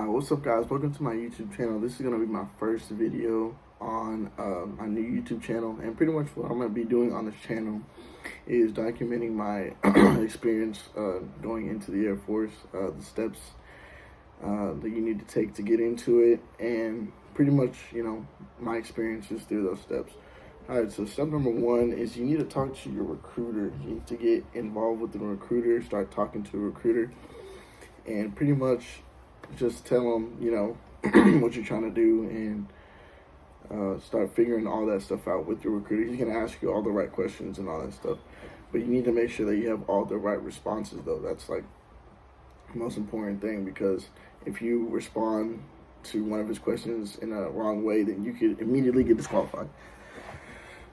What's up, guys? Welcome to my YouTube channel. This is going to be my first video on my new YouTube channel, and pretty much what I'm going to be doing on this channel is documenting my experience going into the Air Force, the steps that you need to take to get into it, and pretty much, my experiences through those steps. Alright, so step number one is you need to talk to your recruiter. You need to get involved with the recruiter, start talking to a recruiter, and pretty much just tell them, what you're trying to do, and start figuring all that stuff out with your recruiter. He's going to ask you all the right questions and all that stuff, but you need to make sure that you have all the right responses, though. That's like the most important thing, because if you respond to one of his questions in a wrong way, then you could immediately get disqualified.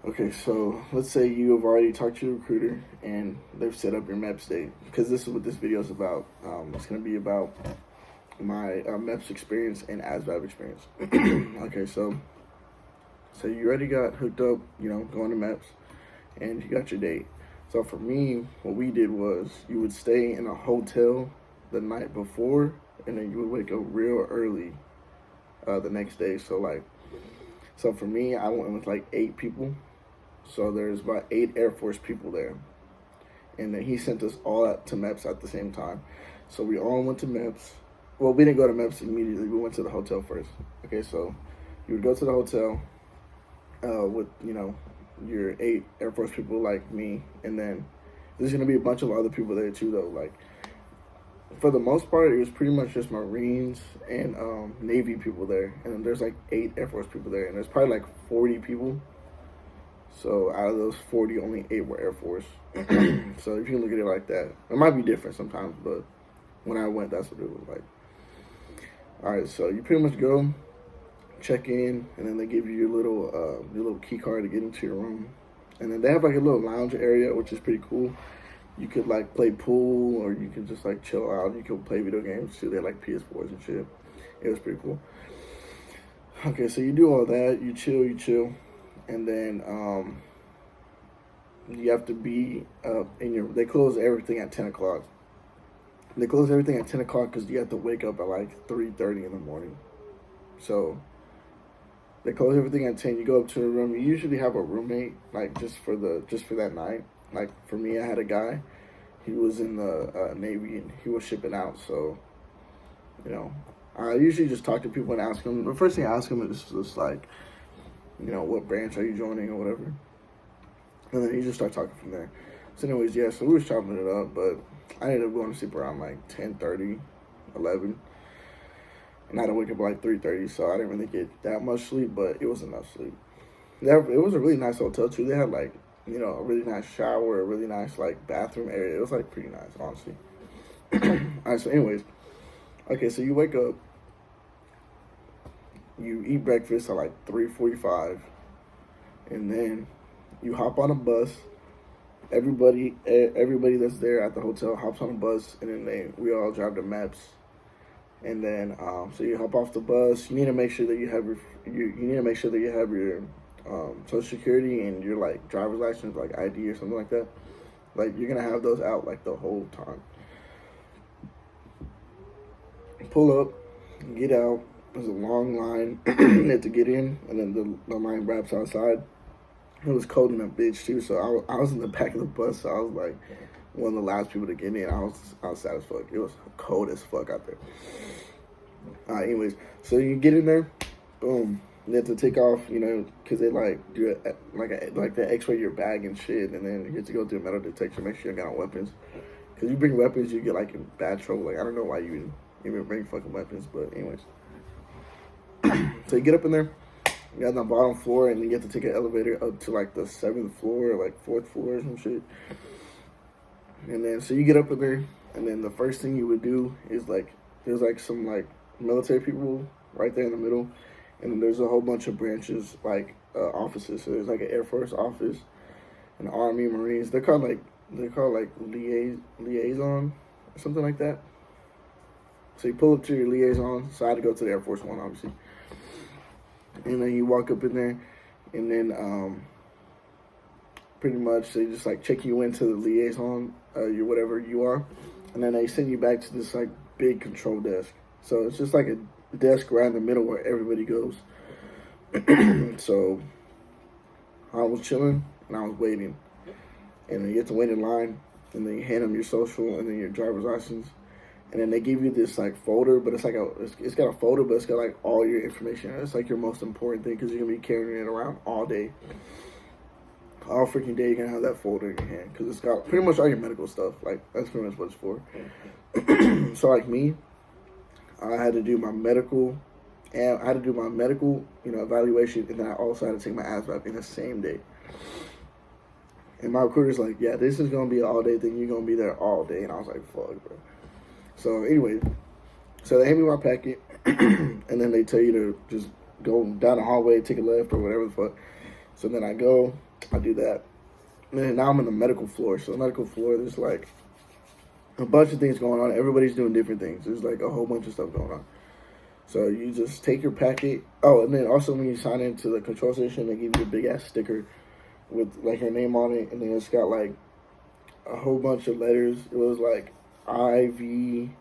Okay, so let's say you have already talked to your recruiter and they've set up your MEPS date, because this is what this video is about. It's going to be about my MEPS experience and Asvab experience. Okay, so you already got hooked up, going to MEPS, and you got your date. So for me, what we did was you would stay in a hotel the night before, and then you would wake up real early the next day. So for me, I went with like 8 people. So there's about 8 Air Force people there. And then he sent us all out to MEPS at the same time. So we all went to MEPS. Well, we didn't go to MEPS immediately. We went to the hotel first. Okay, so you would go to the hotel with, your 8 Air Force people like me. And then there's going to be a bunch of other people there too, though. Like, for the most part, it was pretty much just Marines and Navy people there. And then there's like 8 Air Force people there. And there's probably like 40 people. So out of those 40, only 8 were Air Force. So if you look at it like that, it might be different sometimes, but when I went, that's what it was like. All right, so you pretty much go, check in, and then they give you your little key card to get into your room. And then they have like a little lounge area, which is pretty cool. You could like play pool, or you could just like chill out. You could play video games too. They had like PS4s and shit. It was pretty cool. Okay, so you do all that, you chill. And then you have to be they close everything at 10 o'clock. They close everything at 10 o'clock because you have to wake up at like 3:30 in the morning. So they close everything at 10. You go up to a room. You usually have a roommate, like just for that night. Like for me, I had a guy. He was in the Navy and he was shipping out. So, I usually just talk to people and ask them. The first thing I ask them is just like, what branch are you joining or whatever. And then you just start talking from there. So anyways, yeah, so we was chopping it up, but I ended up going to sleep around like 10:30, 11. And I had to wake up at like 3:30, so I didn't really get that much sleep, but it was enough sleep. It was a really nice hotel too. They had like, a really nice shower, a really nice like bathroom area. It was like pretty nice, honestly. All right, so anyways, okay, so you wake up, you eat breakfast at like 3:45, and then you hop on a bus. Everybody that's there at the hotel hops on a bus, and then we all drive to MEPS. And then so you hop off the bus. You need to make sure that you have your Social Security and your like driver's license, like ID or something like that. Like you're gonna have those out like the whole time. Pull up, get out. There's a long line to get in, and then the line wraps outside. It was cold in that bitch too, so I was in the back of the bus, so I was like one of the last people to get in. I was sad as fuck. It was cold as fuck out there. Anyways, so you get in there, boom. You have to take off, because they like do it like they X-ray your bag and shit, and then you have to go through a metal detector, make sure you got no weapons. Because you bring weapons, you get like in bad trouble. Like I don't know why you even bring fucking weapons, but anyways. So you get up in there. You're on the bottom floor, and you have to take an elevator up to like the 7th floor or like 4th floor or some shit. And then so you get up in there, and then the first thing you would do is like there's like some like military people right there in the middle, and then there's a whole bunch of branches like offices. So there's like an Air Force office, an Army, Marines. They're called like liaison or something like that. So you pull up to your liaison. So I had to go to the Air Force one, obviously. And then you walk up in there, and then pretty much they just like check you into the liaison, your whatever you are, and then they send you back to this like big control desk. So it's just like a desk right in the middle where everybody goes. So I was chilling and I was waiting. And then you have to wait in line, and then you hand them your social and then your driver's license. And then they give you this like folder, but it's got a folder, but it's got like all your information. It's like your most important thing because you're gonna be carrying it around all day, all freaking day. You're gonna have that folder in your hand because it's got pretty much all your medical stuff. Like that's pretty much what it's for. So like me, I had to do my medical, and I had to do my medical, evaluation, and then I also had to take my Asvab in the same day. And my recruiter's like, yeah, this is gonna be an all day thing. You're gonna be there all day, and I was like, fuck, bro. So anyway, so they hand me my packet, and then they tell you to just go down the hallway, take a left or whatever the fuck. So then I go, I do that, and then now I'm in the medical floor. So the medical floor, there's like a bunch of things going on. Everybody's doing different things. There's like a whole bunch of stuff going on. So you just take your packet. Oh, and then also when you sign into the control station, they give you a big ass sticker with like your name on it, and then it's got like a whole bunch of letters. It was like IVPU,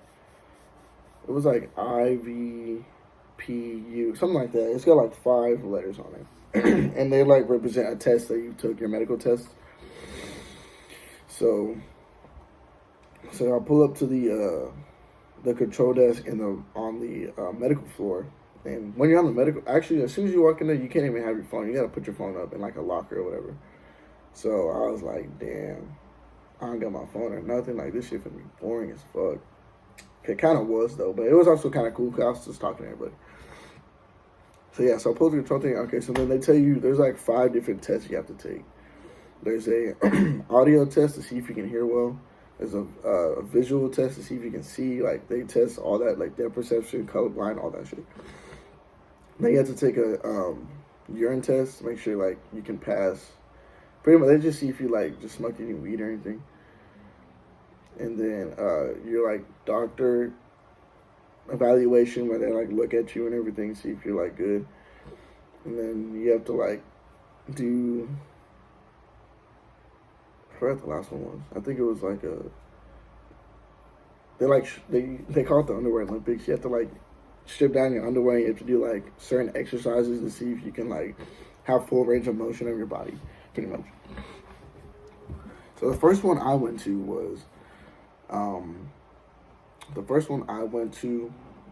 something like that. It's got like 5 letters on it. And they like represent a test that you took, your medical test. So I pull up to the control desk on the medical floor. And when you're on the medical, actually, as soon as you walk in there, you can't even have your phone. You got to put your phone up in like a locker or whatever. So I was like, damn, I don't got my phone or nothing. Like, this shit finna be boring as fuck. It kind of was, though, but it was also kind of cool because I was just talking to everybody. So yeah, so I pulled the control thing. Okay, so then they tell you there's like 5 different tests you have to take. There's a audio test to see if you can hear well. There's a visual test to see if you can see. Like, they test all that, like depth perception, colorblind, all that shit. Then you have to take a urine test to make sure like you can pass. Pretty much, they just see if you like just smoked any weed or anything. And then your like doctor evaluation where they like look at you and everything, see if you're like good. And then you have to like do. I forgot the last one was. I think it was like they call it the underwear Olympics. You have to like strip down your underwear. And you have to do like certain exercises to see if you can like have full range of motion of your body, pretty much. So the first one I went to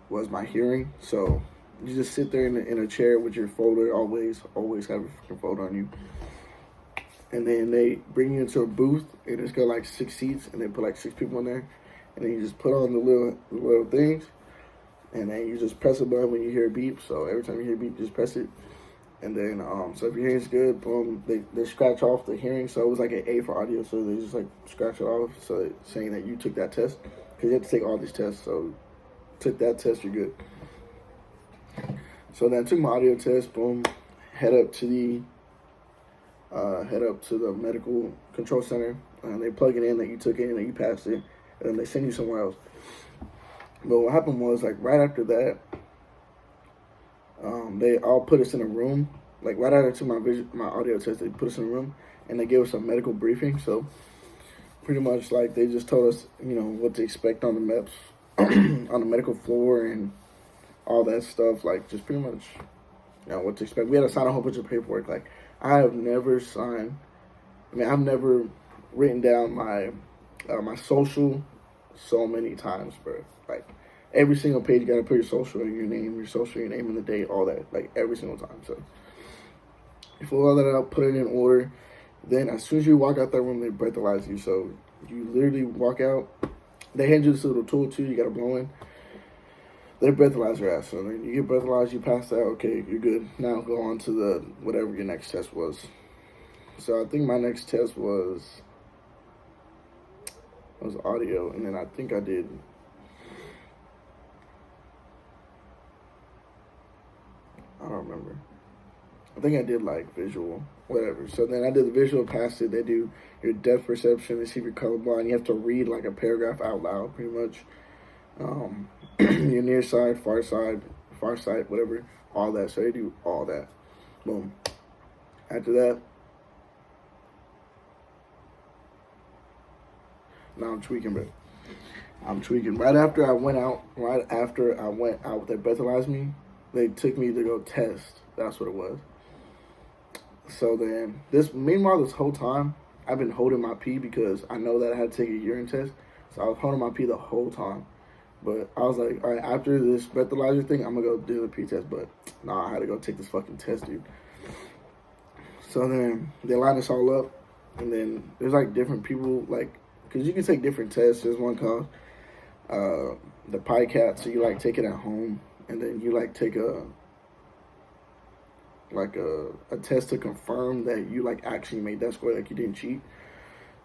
was my hearing. So you just sit there in a chair with your folder. Always have a freaking folder on you. And then they bring you into a booth, and it's got like 6 seats, and they put like 6 people in there, and then you just put on the little things, and then you just press a button when you hear a beep. So every time you hear a beep, just press it, and then so if your hearing's good, boom, they scratch off the hearing. So it was like an A for audio, so they just like scratch it off, so it's saying that you took that test, because you have to take all these tests. So took that test, you're good. So then I took my audio test, boom, head up to the medical control center, and they plug it in that you took it and that you passed it, and then they send you somewhere else. But what happened was, like, right after that, they all put us in a room. Like, right after my audio test, they put us in a room, and they gave us a medical briefing. So pretty much, like, they just told us, what to expect on the MEPS, on the medical floor, and all that stuff. Like, just pretty much, what to expect. We had to sign a whole bunch of paperwork. Like, I've never written down my social so many times, bro. Like, every single page, you gotta put your social and your name, and the date, all that, like, every single time. So you fill all that out, put it in order. Then as soon as you walk out that room, they breathalyze you. So you literally walk out. They hand you this little tool too. You gotta blow in. They breathalyze your ass. So then you get breathalyzed, you pass that, okay, you're good. Now go on to the whatever your next test was. So I think my next test was audio, and then I think I did. I don't remember. I think I did like visual, whatever. So then I did the visual, passed it. They do your depth perception. They see if you're colorblind. You have to read like a paragraph out loud, pretty much. Your near side, far side, whatever, all that. So they do all that. Boom. After that, now I'm tweaking, but I'm tweaking. Right after I went out, they breathalyzed me, they took me to go test. That's what it was. So then, meanwhile, this whole time, I've been holding my pee because I know that I had to take a urine test. So I was holding my pee the whole time. But I was like, all right, after this breathalyzer thing, I'm going to go do the pee test. But nah, I had to go take this fucking test, dude. So then they line us all up. And then there's like different people, like, because you can take different tests. There's one called the PICAT. So you like take it at home. And then you like take a test to confirm that you like actually made that score, like you didn't cheat.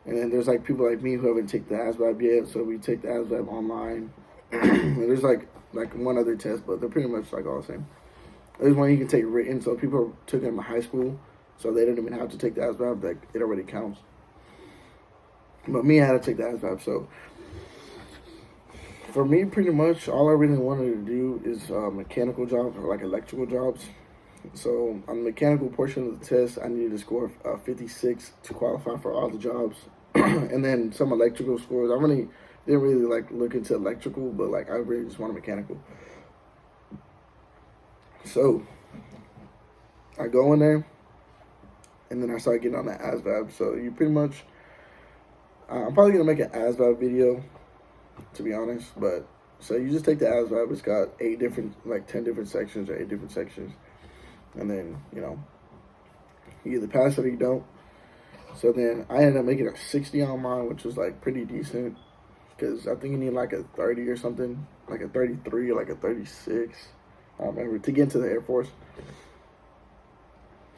And then there's like people like me who haven't taken the Asvab yet, so we take the Asvab online. And there's like one other test, but they're pretty much like all the same. There's one you can take written, so people took it in high school, so they didn't even have to take the Asvab, like it already counts. But me, I had to take the Asvab, so for me, pretty much all I really wanted to do is mechanical jobs or like electrical jobs. So on the mechanical portion of the test, I needed to score 56 to qualify for all the jobs. And then some electrical scores. I really didn't really like look into electrical, but like I really just wanted mechanical. So I go in there, and then I start getting on the Asvab. So you pretty much, I'm probably gonna make an Asvab video, to be honest. But so you just take the Asvab. It's got 10 different sections or 8 different sections. And then, you either pass it or you don't. So then I ended up making a 60 on mine, which was like pretty decent. Because I think you need like a 30 or something. Like a 33 or like a 36. I don't remember, to get into the Air Force.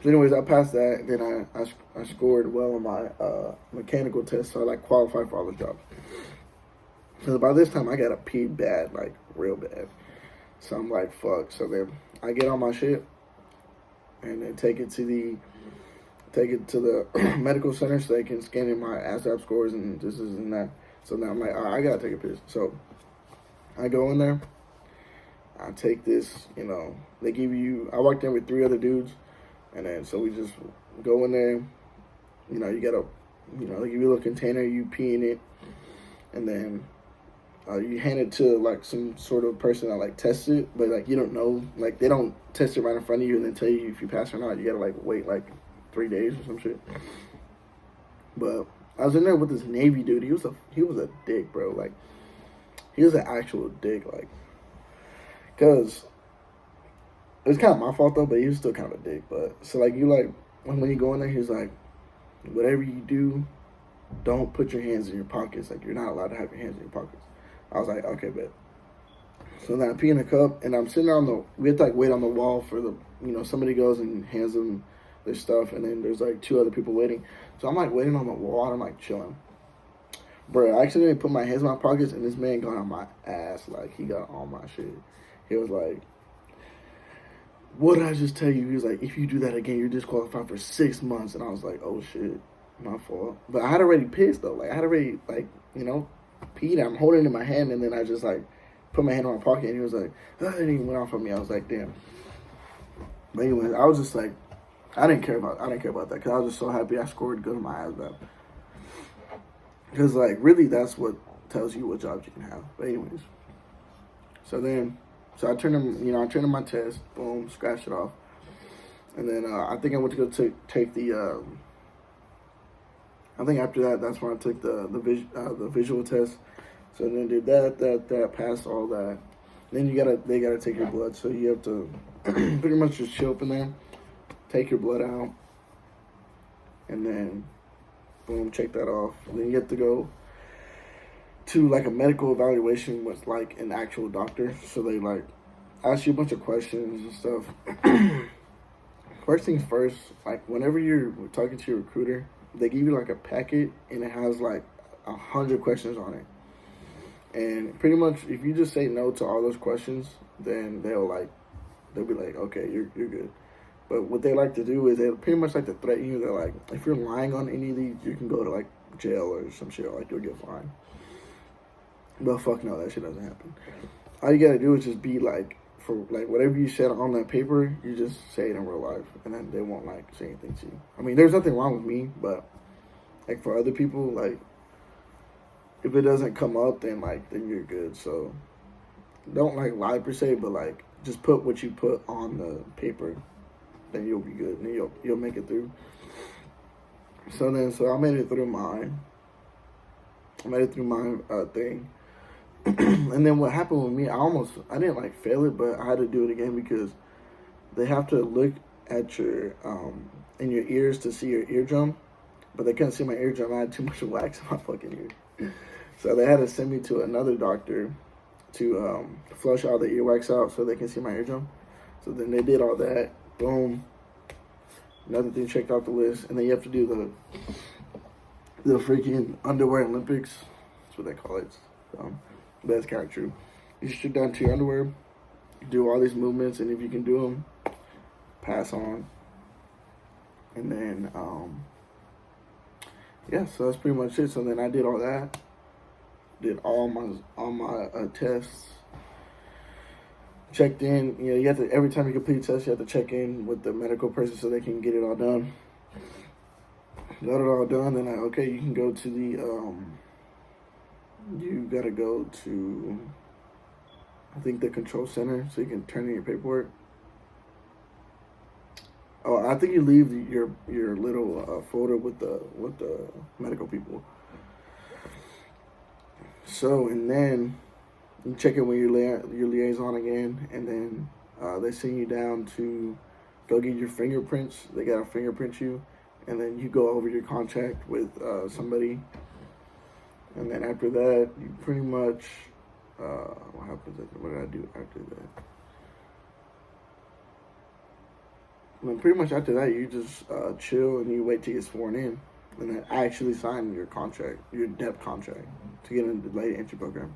So anyways, I passed that. And then I scored well on my mechanical test. So I like qualified for all the jobs. So by this time I got a pee bad, like real bad. So I'm like, fuck. So then I get on my shit. And then take it to the medical center so they can scan in my ASVAB scores and this and that. So now I'm like, all right, I gotta take a piss. So I go in there. I take this, they give you. I walked in with 3 other dudes, and then so we just go in there. You gotta, they give you a little container. You pee in it, and then you hand it to like some sort of person that like tests it, but like you don't know, like they don't test it right in front of you and then tell you if you pass or not. You gotta like wait like 3 days or some shit. But I was in there with this Navy dude. He was a dick, bro. Like he was an actual dick, like, cause it was kind of my fault though, but he was still kind of a dick. But so like when you go in there, he's like, whatever you do, don't put your hands in your pockets. Like you're not allowed to have your hands in your pockets. I was like, okay, bet. So then I pee in a cup, and I'm sitting there we have to like wait on the wall for somebody goes and hands them their stuff, and then there's like 2 other people waiting. So I'm like waiting on the wall, and I'm like chilling. Bro, I accidentally put my hands in my pockets, and this man got on my ass. Like, he got all my shit. He was like, what did I just tell you? He was like, if you do that again, you're disqualified for 6 months. And I was like, oh shit, my fault. But I had already pissed though. Like I had already peed. I'm holding it in my hand, and then I just like put my hand in my pocket, and he was like, and he went off on me. I was like, damn. But anyway, I was just like, I didn't care about that because I was just so happy I scored good on my Asvab. Because like really, that's what tells you what jobs you can have. But anyways, so I turned in my test, boom, scratched it off, and then I think I went to go take the. I think after that, that's when I took the visual test. So then did that, passed all that. Then they gotta take your blood. So you have to pretty much just chill up in there, take your blood out, and then boom, check that off. And then you have to go to like a medical evaluation with like an actual doctor. So they like ask you a bunch of questions and stuff. First things first, like whenever you're talking to your recruiter, they give you like a packet and it has like 100 questions on it. And pretty much if you just say no to all those questions, then they'll be like, okay, you're good. But what they like to do is they pretty much like to threaten you. They're like, if you're lying on any of these, you can go to like jail or some shit, like you'll get fined. But fuck no, that shit doesn't happen. All you gotta do is just be like, for like whatever you said on that paper, you just say it in real life, and then they won't like say anything to you. I mean, there's nothing wrong with me, but like for other people, like if it doesn't come up, then you're good. So don't like lie per se, but like just put what you put on the paper, then you'll be good, and you'll make it through. So I made it through mine. I made it through my thing. And then what happened with me, I didn't like fail it, but I had to do it again because they have to look at your in your ears to see your eardrum, but they couldn't see my eardrum. I had too much wax in my fucking ear, so they had to send me to another doctor to flush all the earwax out so they can see my eardrum. So then they did all that. Boom. Another thing checked off the list, and then you have to do the freaking underwear Olympics. That's what they call it. That's kind of true. You strip down to your underwear, do all these movements, and if you can do them, pass on. And then, yeah, so that's pretty much it. So then I did all that, did all my tests, checked in. You know, you have to, every time you complete a test, you have to check in with the medical person so they can get it all done. Got it all done, then okay, you can go to the you gotta go to, I think, the control center so you can turn in your paperwork. Oh, I think you leave your little folder with the medical people. So, and then you check in with your liaison again, and then they send you down to go get your fingerprints. They gotta fingerprint you, and then you go over your contract with somebody. And then after that, you pretty much, what happens after, what did I do after that? And then pretty much after that, you just chill and you wait to get sworn in. And then actually sign your contract, your depth contract, to get into the late entry program.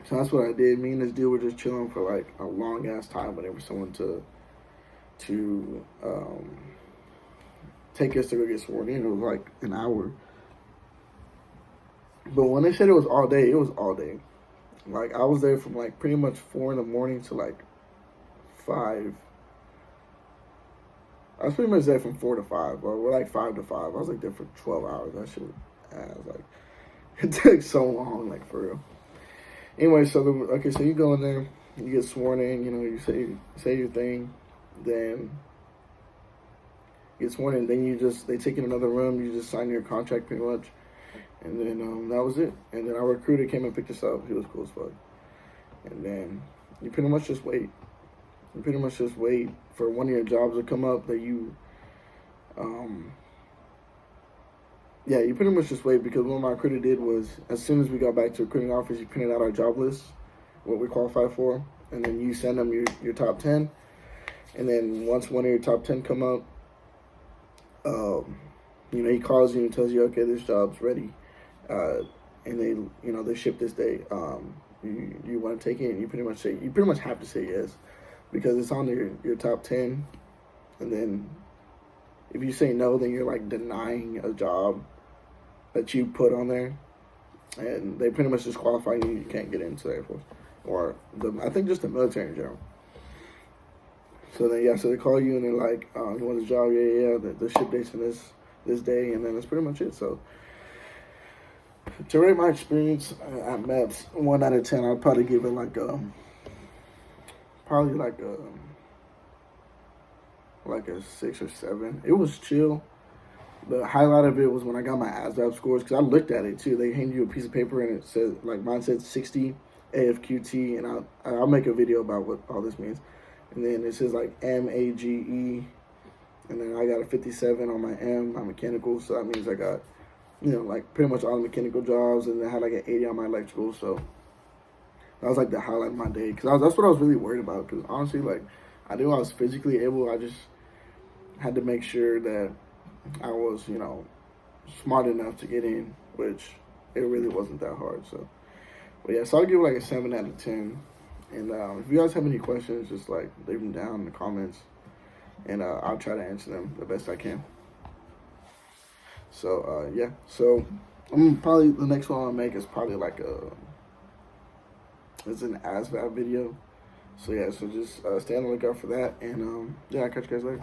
So that's what I did. Me and this dude were just chilling for like a long ass time waiting for someone to take us to go get sworn in. It was like an hour. But when they said it was all day, it was all day. Like, I was there from like pretty much 4 in the morning to like 5. I was pretty much there from 4 to 5, or we're like 5 to 5. I was like there for 12 hours. That shit was ass. Like, it took so long, like, for real. Anyway, so so you go in there, you get sworn in, you know, you say your thing, then you get sworn in, then they take you in another room, you just sign your contract pretty much. And then that was it. And then our recruiter came and picked us up. He was cool as fuck. And then you pretty much just wait. You pretty much just wait for one of your jobs to come up that you, you pretty much just wait, because what my recruiter did was, as soon as we got back to the recruiting office, you printed out our job list, what we qualify for, and then you send them your top 10. And then once one of your top 10 come up, you know, he calls you and tells you, okay, this job's ready. And they ship this day. You want to take it? And you pretty much have to say yes, because it's on your top 10. And then if you say no, then you're like denying a job that you put on there, and they pretty much disqualify you. You can't get into the Air Force, or I think just the military in general. So then so they call you and they're like, you want a job? Yeah. The ship date's in this day, and then that's pretty much it. So to rate my experience at MEPS 1 out of 10, I'd probably give it like a 6 or 7. It was chill. The highlight of it was when I got my Asvab scores, because I looked at it too. They hand you a piece of paper and it said, like, mine said 60 AFQT, and I'll make a video about what all this means. And then it says like MAGE, and then I got a 57 on my my mechanical, so that means I got, you know, like pretty much all the mechanical jobs, and then I had like an 80 on my electrical. So that was like the highlight of my day, because that's what I was really worried about, because honestly, like, I knew I was physically able. I just had to make sure that I was, you know, smart enough to get in, which it really wasn't that hard. So, but yeah, so I'll give it like a 7 out of 10. And if you guys have any questions, just like leave them down in the comments, and I'll try to answer them the best I can. So yeah, so probably the next one I'll make is probably like it's an Asvab video. So yeah, so just stay on the lookout for that, and yeah, I'll catch you guys later.